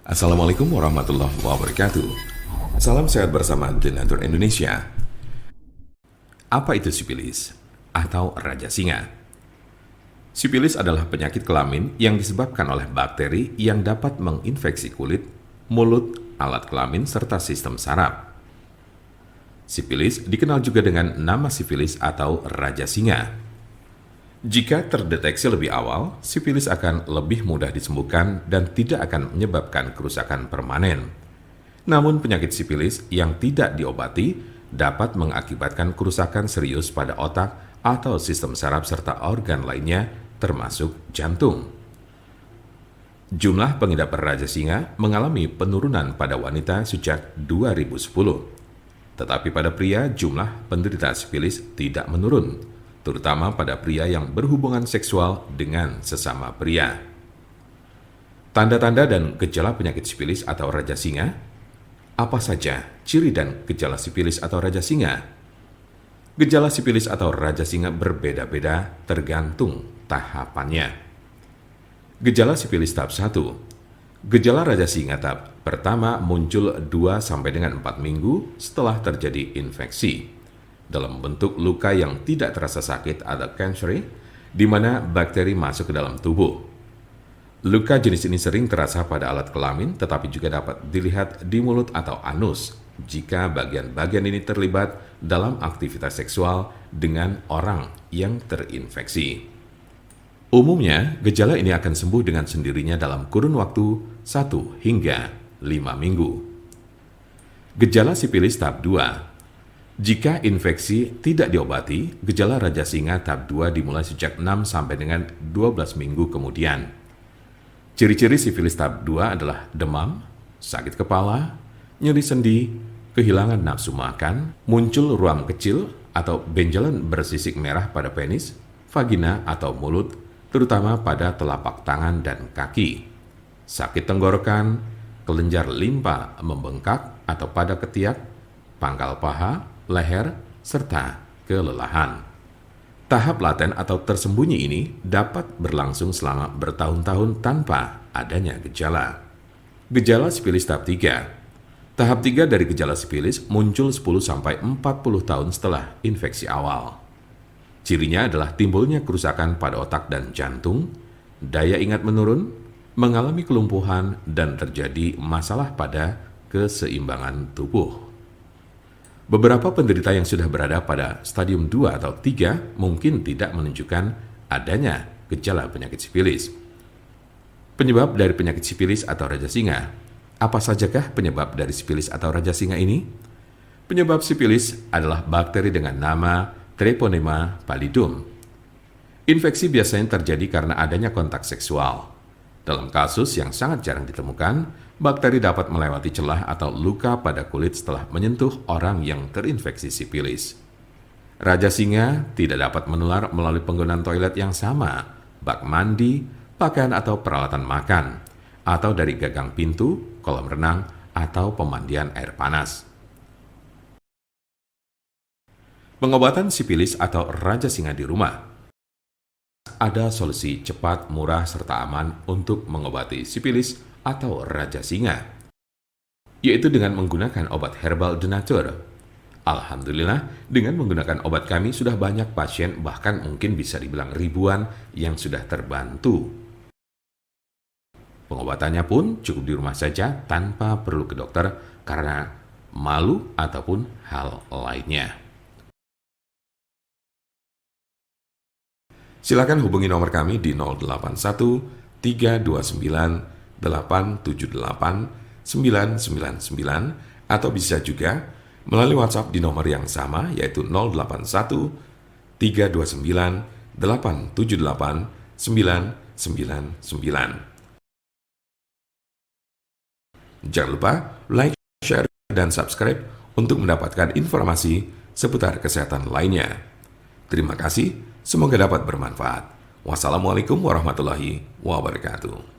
Assalamualaikum warahmatullahi wabarakatuh. Salam sehat bersama Denatur Indonesia. Apa itu sipilis atau raja singa? Sipilis adalah penyakit kelamin yang disebabkan oleh bakteri yang dapat menginfeksi kulit, mulut, alat kelamin, serta sistem saraf. Sipilis dikenal juga dengan nama sifilis atau raja singa. Jika terdeteksi lebih awal, sifilis akan lebih mudah disembuhkan dan tidak akan menyebabkan kerusakan permanen. Namun penyakit sifilis yang tidak diobati dapat mengakibatkan kerusakan serius pada otak atau sistem saraf serta organ lainnya termasuk jantung. Jumlah pengidap raja singa mengalami penurunan pada wanita sejak 2010. Tetapi pada pria jumlah penderita sifilis tidak menurun, terutama pada pria yang berhubungan seksual dengan sesama pria. Tanda-tanda dan gejala penyakit sifilis atau raja singa. Apa saja ciri dan gejala sifilis atau raja singa? Gejala sifilis atau raja singa berbeda-beda tergantung tahapannya. Gejala sifilis tahap 1. Gejala raja singa tahap pertama muncul 2 sampai dengan 4 minggu setelah terjadi infeksi dalam bentuk luka yang tidak terasa sakit atau cancer, di mana bakteri masuk ke dalam tubuh. Luka jenis ini sering terasa pada alat kelamin, tetapi juga dapat dilihat di mulut atau anus jika bagian-bagian ini terlibat dalam aktivitas seksual dengan orang yang terinfeksi. Umumnya, gejala ini akan sembuh dengan sendirinya dalam kurun waktu 1 hingga 5 minggu. Gejala sifilis tahap 2. Jika infeksi tidak diobati, gejala raja singa tahap 2 dimulai sejak 6 sampai dengan 12 minggu kemudian. Ciri-ciri sifilis tahap 2 adalah demam, sakit kepala, nyeri sendi, kehilangan nafsu makan, muncul ruam kecil atau benjolan bersisik merah pada penis, vagina atau mulut, terutama pada telapak tangan dan kaki, sakit tenggorokan, kelenjar limpa membengkak atau pada ketiak, pangkal paha, leher, serta kelelahan. Tahap laten atau tersembunyi ini dapat berlangsung selama bertahun-tahun tanpa adanya gejala. Gejala sifilis tahap 3. Tahap 3 dari gejala sifilis muncul 10-40 tahun setelah infeksi awal. Cirinya adalah timbulnya kerusakan pada otak dan jantung, daya ingat menurun, mengalami kelumpuhan, dan terjadi masalah pada keseimbangan tubuh. Beberapa penderita yang sudah berada pada stadium 2 atau 3 mungkin tidak menunjukkan adanya gejala penyakit sifilis. Penyebab dari penyakit sifilis atau raja singa. Apa sajakah penyebab dari sifilis atau raja singa ini? Penyebab sifilis adalah bakteri dengan nama Treponema pallidum. Infeksi biasanya terjadi karena adanya kontak seksual. Dalam kasus yang sangat jarang ditemukan, bakteri dapat melewati celah atau luka pada kulit setelah menyentuh orang yang terinfeksi sifilis. Raja singa tidak dapat menular melalui penggunaan toilet yang sama, bak mandi, pakaian atau peralatan makan, atau dari gagang pintu, kolam renang, atau pemandian air panas. Pengobatan sifilis atau raja singa di rumah. Ada solusi cepat, murah, serta aman untuk mengobati sifilis atau raja singa, yaitu dengan menggunakan obat herbal Denatur. Alhamdulillah, dengan menggunakan obat kami sudah banyak pasien, bahkan mungkin bisa dibilang ribuan yang sudah terbantu. Pengobatannya pun cukup di rumah saja tanpa perlu ke dokter karena malu ataupun hal lainnya. Silakan hubungi nomor kami di 081 329 878 999 atau bisa juga melalui WhatsApp di nomor yang sama yaitu 081 329 878 999. Jangan lupa like, share, dan subscribe untuk mendapatkan informasi seputar kesehatan lainnya. Terima kasih, semoga dapat bermanfaat. Wassalamualaikum warahmatullahi wabarakatuh.